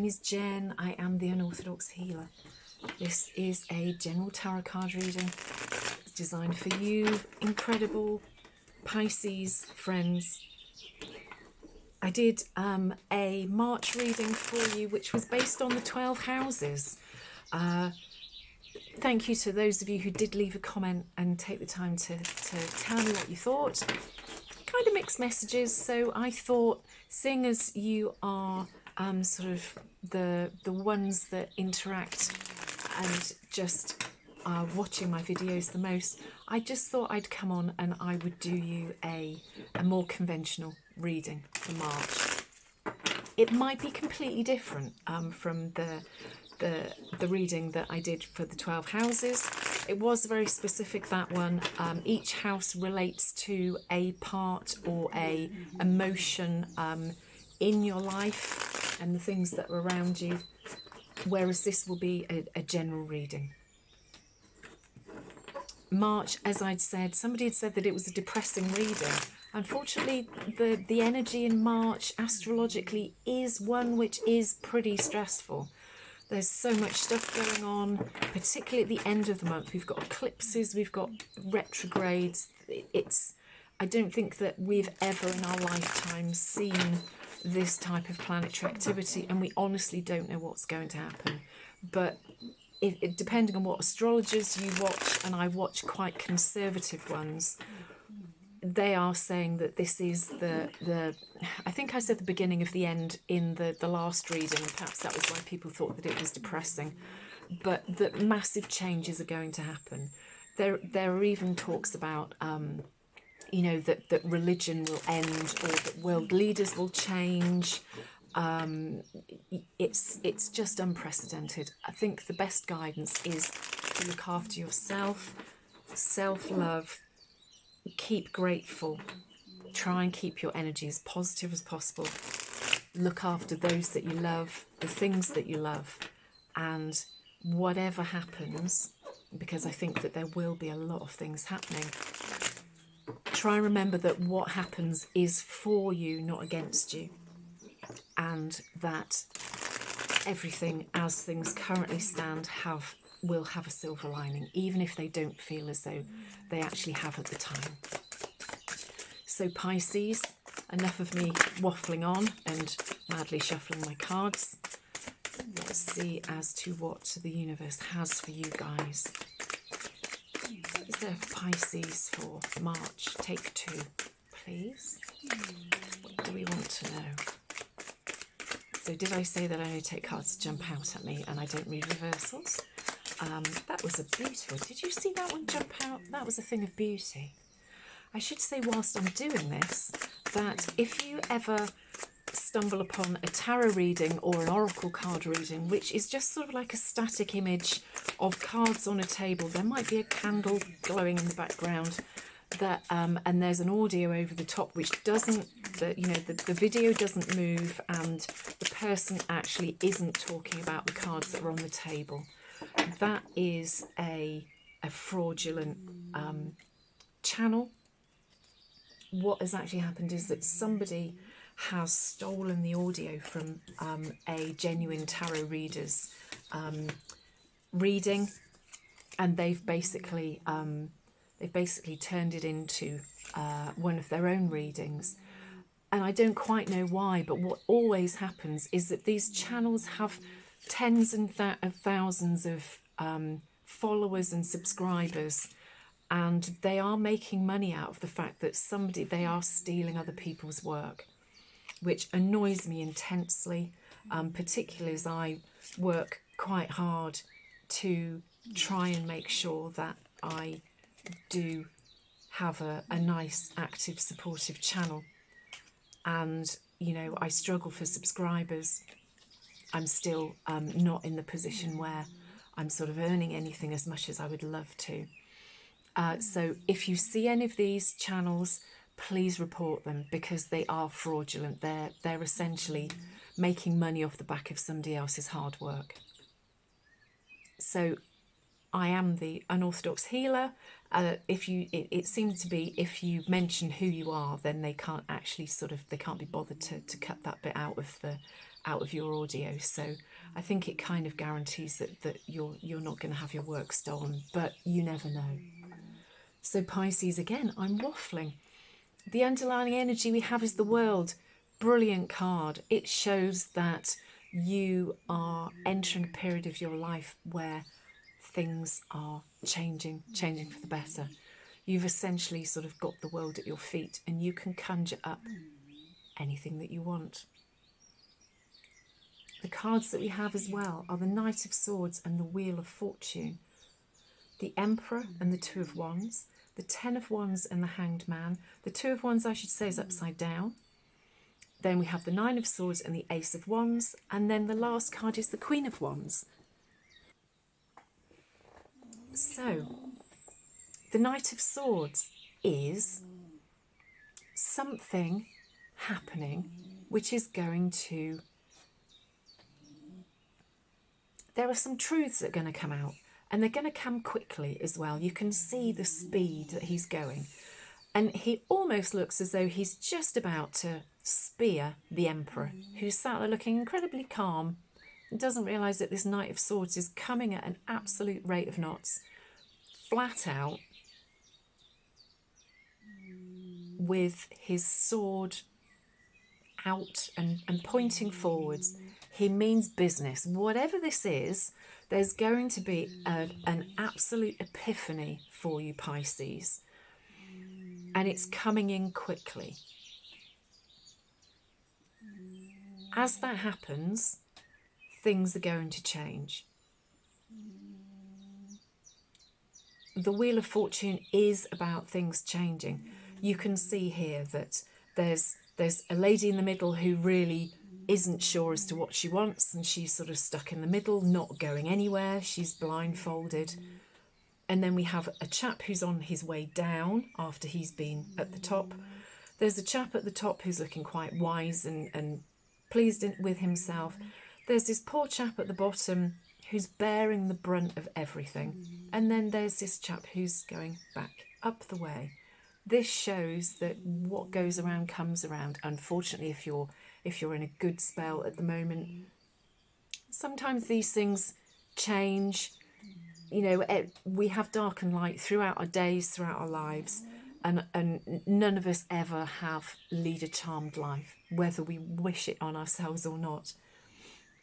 is Jen. I am the Unorthodox Healer. This is a general tarot card reading. It's designed for you, incredible Pisces friends. I did a March reading for you, which was based on the 12 houses. Thank you to those of you who did leave a comment and take the time to tell me what you thought. Kind of mixed messages, so I thought, seeing as you are sort of the ones that interact and just are watching my videos the most, I just thought I'd come on and I would do you a more conventional reading for March. It might be completely different from the reading that I did for the 12 houses. It was very specific, that one. Each house relates to a part or a emotion in your life and the things that are around you, whereas this will be a general reading. March, as I'd said, somebody had said that it was a depressing reading. Unfortunately, the energy in March astrologically is one which is pretty stressful. There's so much stuff going on, particularly at the end of the month. We've got eclipses, we've got retrogrades. I don't think that we've ever in our lifetime seen this type of planetary activity, and we honestly don't know what's going to happen. But depending on what astrologers you watch, and I watch quite conservative ones, they are saying that this is I think I said the beginning of the end in the last reading, and perhaps that was why people thought that it was depressing, but that massive changes are going to happen. There are even talks about you know, that religion will end, or that world leaders will change. It's just unprecedented. I think the best guidance is to look after yourself, self-love, keep grateful, try and keep your energy as positive as possible, look after those that you love, the things that you love, and whatever happens, because I think that there will be a lot of things happening, try and remember that what happens is for you, not against you, and that everything as things currently stand will have a silver lining, even if they don't feel as though they actually have at the time. So Pisces, enough of me waffling on and madly shuffling my cards. Let's see as to what the universe has for you guys. What is there for Pisces for March? Take 2, please. What do we want to know? So did I say that I only take cards to jump out at me and I don't read reversals? That was a beautiful. Did you see that one jump out? That was a thing of beauty. I should say, whilst I'm doing this, that if you ever stumble upon a tarot reading or an oracle card reading, which is just sort of like a static image of cards on a table, there might be a candle glowing in the background, that and there's an audio over the top which doesn't, the video doesn't move, and the person actually isn't talking about the cards that are on the table. That is a fraudulent channel. What has actually happened is that somebody has stolen the audio from a genuine tarot reader's reading, and they've basically turned it into one of their own readings. And I don't quite know why, but what always happens is that these channels have tens of thousands of followers and subscribers, and they are making money out of the fact that they are stealing other people's work, which annoys me intensely, particularly as I work quite hard to try and make sure that I do have a nice, active, supportive channel. And, you know, I struggle for subscribers. I'm still not in the position where I'm sort of earning anything as much as I would love to. So if you see any of these channels, please report them, because they are fraudulent. They're essentially making money off the back of somebody else's hard work. So I am the Unorthodox Healer. It seems to be, if you mention who you are, then they can't actually they can't be bothered to cut that bit out of out of your audio. So I think it kind of guarantees that you're not going to have your work stolen, but you never know. So Pisces, again, I'm waffling. The underlying energy we have is the World. Brilliant card. It shows that you are entering a period of your life where things are changing for the better. You've essentially sort of got the world at your feet and you can conjure up anything that you want. The cards that we have as well are the Knight of Swords and the Wheel of Fortune. The Emperor and the Two of Wands. The Ten of Wands and the Hanged Man. The Two of Wands, I should say, is upside down. Then we have the Nine of Swords and the Ace of Wands. And then the last card is the Queen of Wands. So, the Knight of Swords is something happening which is going to... There are some truths that are going to come out. And they're going to come quickly as well. You can see the speed that he's going. And he almost looks as though he's just about to spear the Emperor, who's sat there looking incredibly calm and doesn't realise that this Knight of Swords is coming at an absolute rate of knots, flat out, with his sword out and pointing forwards. He means business. Whatever this is, there's going to be an absolute epiphany for you, Pisces. And it's coming in quickly. As that happens, things are going to change. The Wheel of Fortune is about things changing. You can see here that there's a lady in the middle who really isn't sure as to what she wants, and she's sort of stuck in the middle, not going anywhere. She's blindfolded. And then we have a chap who's on his way down after he's been at the top. There's a chap at the top who's looking quite wise and pleased with himself. There's this poor chap at the bottom who's bearing the brunt of everything. And then there's this chap who's going back up the way. This shows that what goes around comes around. Unfortunately, if you're in a good spell at the moment, sometimes these things change. You know, we have dark and light throughout our days, throughout our lives, and none of us ever lead a charmed life, whether we wish it on ourselves or not.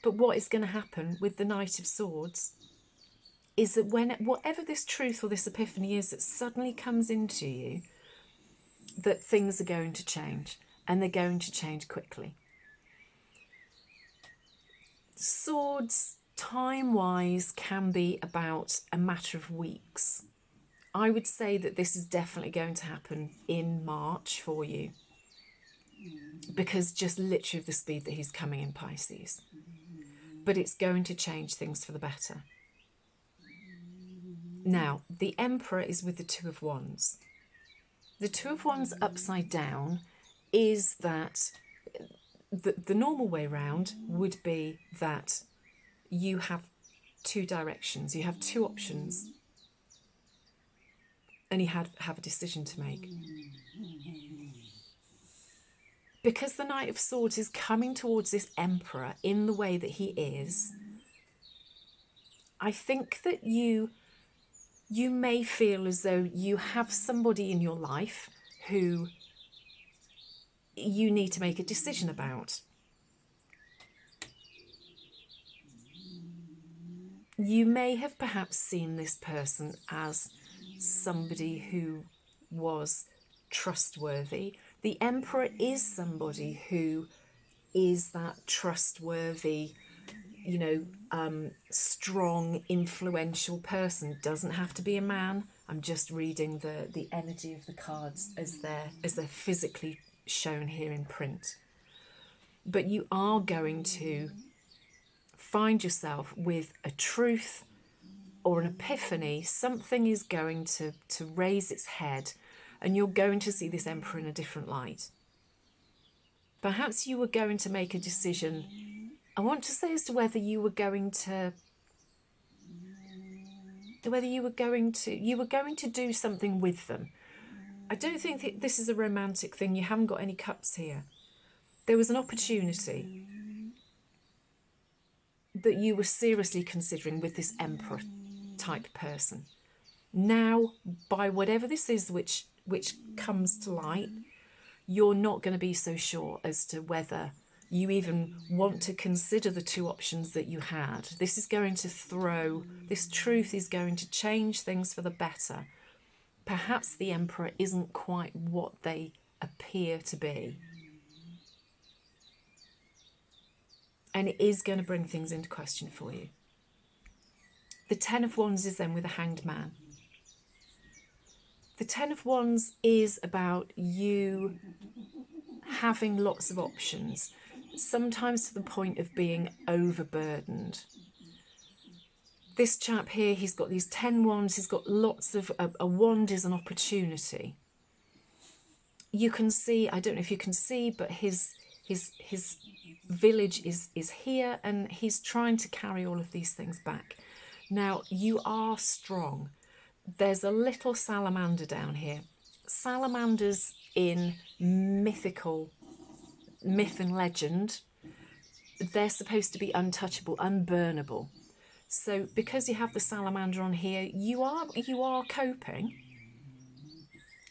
But what is going to happen with the Knight of Swords is that whatever this truth or this epiphany is that suddenly comes into you, that things are going to change, and they're going to change quickly. Swords, time-wise, can be about a matter of weeks. I would say that this is definitely going to happen in March for you, because just literally of the speed that he's coming in, Pisces. But it's going to change things for the better. Now, the Emperor is with the Two of Wands. The Two of Wands upside down is that the normal way round would be that you have two directions, you have two options, and you have a decision to make. Because the Knight of Swords is coming towards this Emperor in the way that he is, I think that you may feel as though you have somebody in your life who you need to make a decision about. You may have perhaps seen this person as somebody who was trustworthy. The Emperor is somebody who is that trustworthy, you know, strong, influential person. Doesn't have to be a man. I'm just reading the energy of the cards as they're physically shown here in print. But you are going to find yourself with a truth or an epiphany. Something is going to raise its head, and you're going to see this Emperor in a different light. Perhaps you were going to make a decision, I want to say, as to whether you were going to do something with them. I don't think that this is a romantic thing. You haven't got any cups here. There was an opportunity. that you were seriously considering with this Emperor type person. Now, by whatever this is which comes to light, you're not going to be so sure as to whether you even want to consider the two options that you had. This truth is going to change things for the better. Perhaps the Emperor isn't quite what they appear to be. And it is going to bring things into question for you. The Ten of Wands is then with the Hanged Man. The Ten of Wands is about you having lots of options, sometimes to the point of being overburdened. This chap here, he's got these 10 wands, he's got lots of, a wand is an opportunity. You can see, I don't know if you can see, but his village is here, and he's trying to carry all of these things back. Now, you are strong. There's a little salamander down here. Salamanders in myth and legend, they're supposed to be untouchable, unburnable. So because you have the salamander on here, you are coping.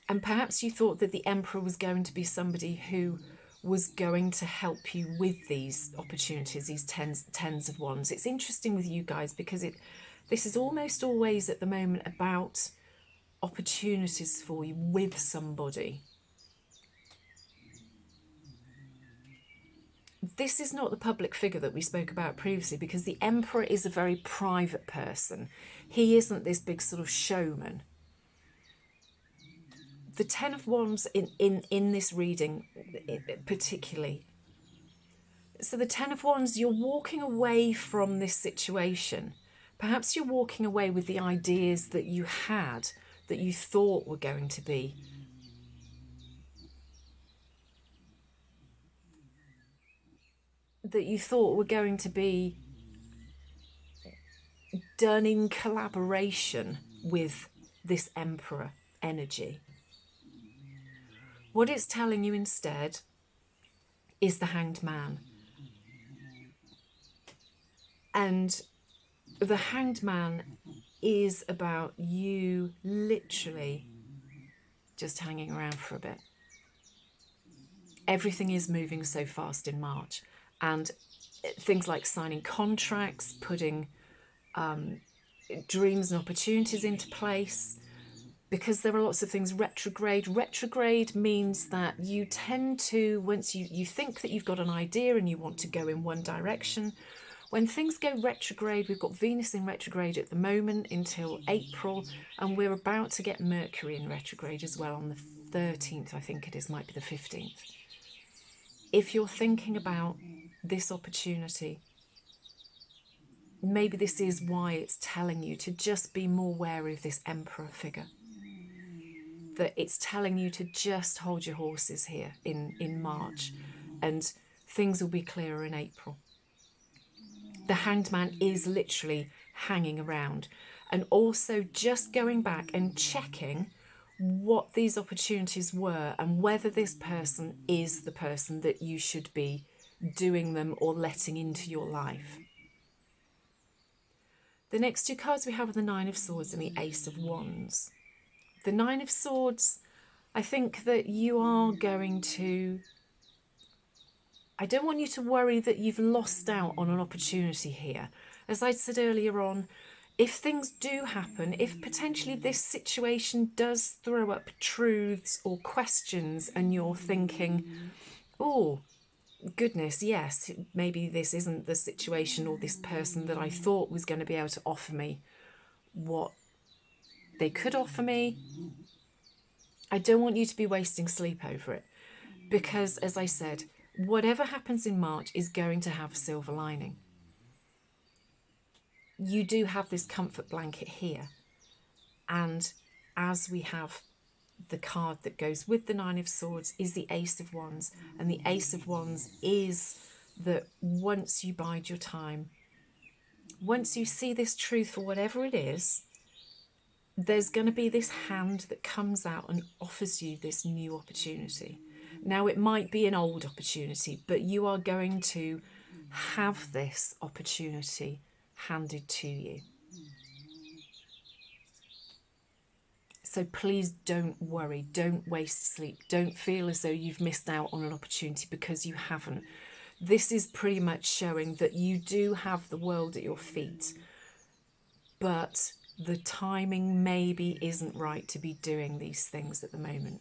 And perhaps you thought that the Emperor was going to be somebody who was going to help you with these opportunities, these tens of wands. It's interesting with you guys because this is almost always at the moment about opportunities for you with somebody. This is not the public figure that we spoke about previously, because the Emperor is a very private person. He isn't this big sort of showman. The Ten of Wands in this reading particularly. So the Ten of Wands, you're walking away from this situation. Perhaps you're walking away with the ideas that you had, that you thought were going to be done in collaboration with this Emperor energy. What it's telling you instead is the Hanged Man. And the Hanged Man is about you literally just hanging around for a bit. Everything is moving so fast in March, and things like signing contracts, putting dreams and opportunities into place, because there are lots of things retrograde. Retrograde means that you tend to, once you think that you've got an idea and you want to go in one direction, when things go retrograde, we've got Venus in retrograde at the moment until April, and we're about to get Mercury in retrograde as well on the 13th, I think it is, might be the 15th. If you're thinking about this opportunity, maybe this is why it's telling you to just be more wary of this Emperor figure. That it's telling you to just hold your horses here in March, and things will be clearer in April. The Hanged Man is literally hanging around, and also just going back and checking what these opportunities were and whether this person is the person that you should be doing them or letting into your life. The next two cards we have are the Nine of Swords and the Ace of Wands. The Nine of Swords, I think that you are going to... I don't want you to worry that you've lost out on an opportunity here. As I said earlier on, if things do happen, if potentially this situation does throw up truths or questions and you're thinking, oh, goodness, yes, maybe this isn't the situation or this person that I thought was going to be able to offer me what they could offer me. I don't want you to be wasting sleep over it, because, as I said, whatever happens in March is going to have a silver lining. You do have this comfort blanket here, and as we have the card that goes with the Nine of Swords is the Ace of Wands, and the Ace of Wands is that once you bide your time, once you see this truth for whatever it is, there's going to be this hand that comes out and offers you this new opportunity. Now, it might be an old opportunity, but you are going to have this opportunity handed to you. So please don't worry, don't waste sleep, don't feel as though you've missed out on an opportunity, because you haven't. This is pretty much showing that you do have the world at your feet, but the timing maybe isn't right to be doing these things at the moment.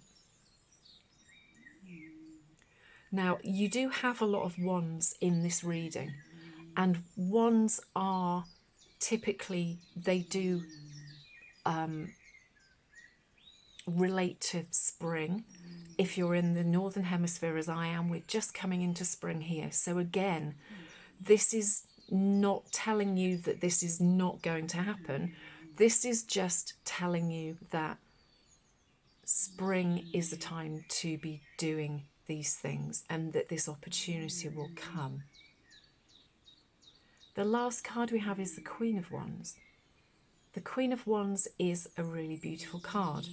Now, you do have a lot of wands in this reading, and wands are typically, they do relate to spring. If you're in the northern hemisphere as I am, we're just coming into spring here. So again, this is not telling you that this is not going to happen. This is just telling you that spring is the time to be doing these things, and that this opportunity will come. The last card we have is the Queen of Wands. The Queen of Wands is a really beautiful card.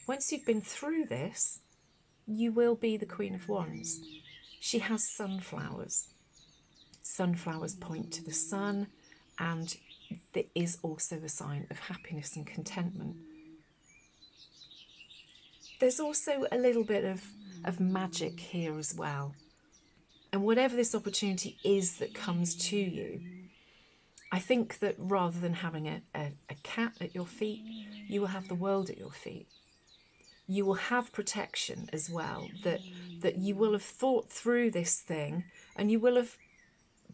Once you've been through this, you will be the Queen of Wands. She has sunflowers. Sunflowers point to the sun, and it is also a sign of happiness and contentment. There's also a little bit of magic here as well. And whatever this opportunity is that comes to you, I think that rather than having a cat at your feet, you will have the world at your feet. You will have protection as well, that you will have thought through this thing, and you will have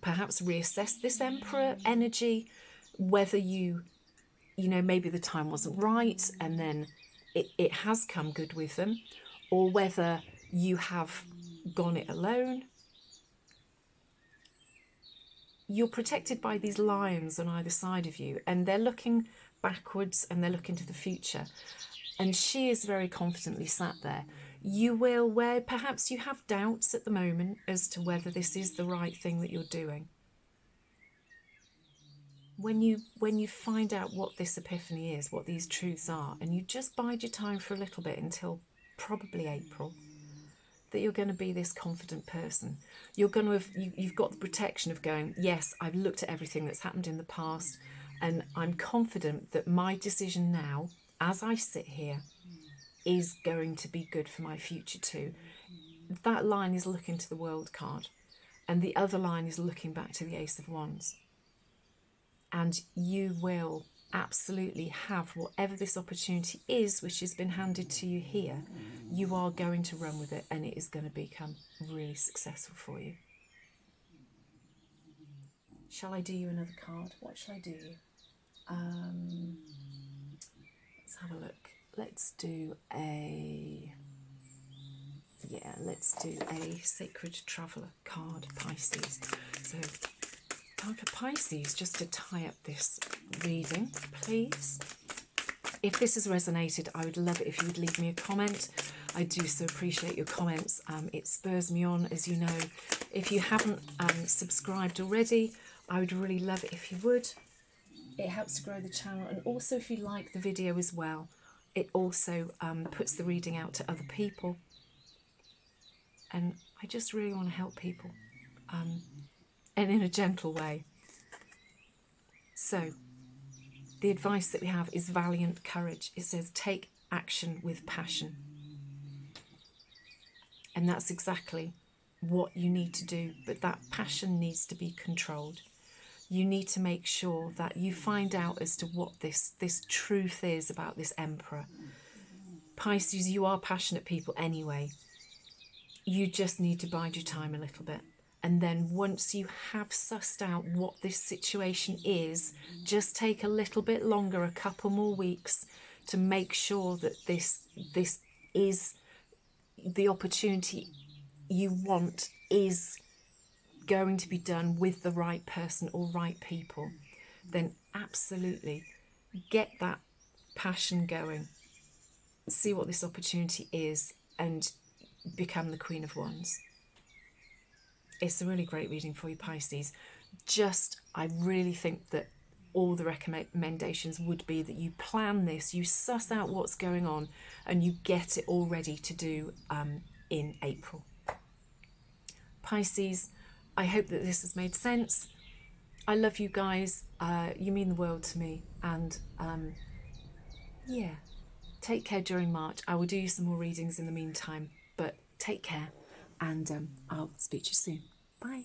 perhaps reassessed this Emperor energy, whether you know, maybe the time wasn't right and then it has come good with them, or whether you have gone it alone. You're protected by these lions on either side of you, and they're looking backwards and they're looking to the future. And she is very confidently sat there. You will, where perhaps you have doubts at the moment as to whether this is the right thing that you're doing. When you find out what this epiphany is, what these truths are, and you just bide your time for a little bit until probably April, that you're going to be this confident person. You're going to have, you've got the protection of going, yes, I've looked at everything that's happened in the past, and I'm confident that my decision now, as I sit here, is going to be good for my future too. That line is looking to the World card, and the other line is looking back to the Ace of Wands. And you will absolutely have whatever this opportunity is, which has been handed to you here. You are going to run with it, and it is going to become really successful for you. Shall I do you another card? What shall I do you? Let's have a look. Let's do a Sacred Traveller card, Pisces. So time for Pisces just to tie up this reading, please. If this has resonated, I would love it if you would leave me a comment. I do so appreciate your comments. It spurs me on, as you know. If you haven't subscribed already, I would really love it if you would. It helps to grow the channel, and also if you like the video as well, it also puts the reading out to other people. And I just really want to help people, and in a gentle way. So the advice that we have is valiant courage. It says take action with passion. And that's exactly what you need to do, but that passion needs to be controlled. You need to make sure that you find out as to what this truth is about this Emperor. Pisces, you are passionate people anyway. You just need to bide your time a little bit. And then once you have sussed out what this situation is, just take a little bit longer, a couple more weeks, to make sure that this is the opportunity you want, is going to be done with the right person or right people. Then absolutely get that passion going, see what this opportunity is, and become the Queen of Wands. It's a really great reading for you, Pisces. I really think that all the recommendations would be that you plan this, you suss out what's going on, and you get it all ready to do in April. Pisces, I hope that this has made sense. I love you guys. You mean the world to me. And yeah, take care during March. I will do you some more readings in the meantime, but take care, and I'll speak to you soon. Bye.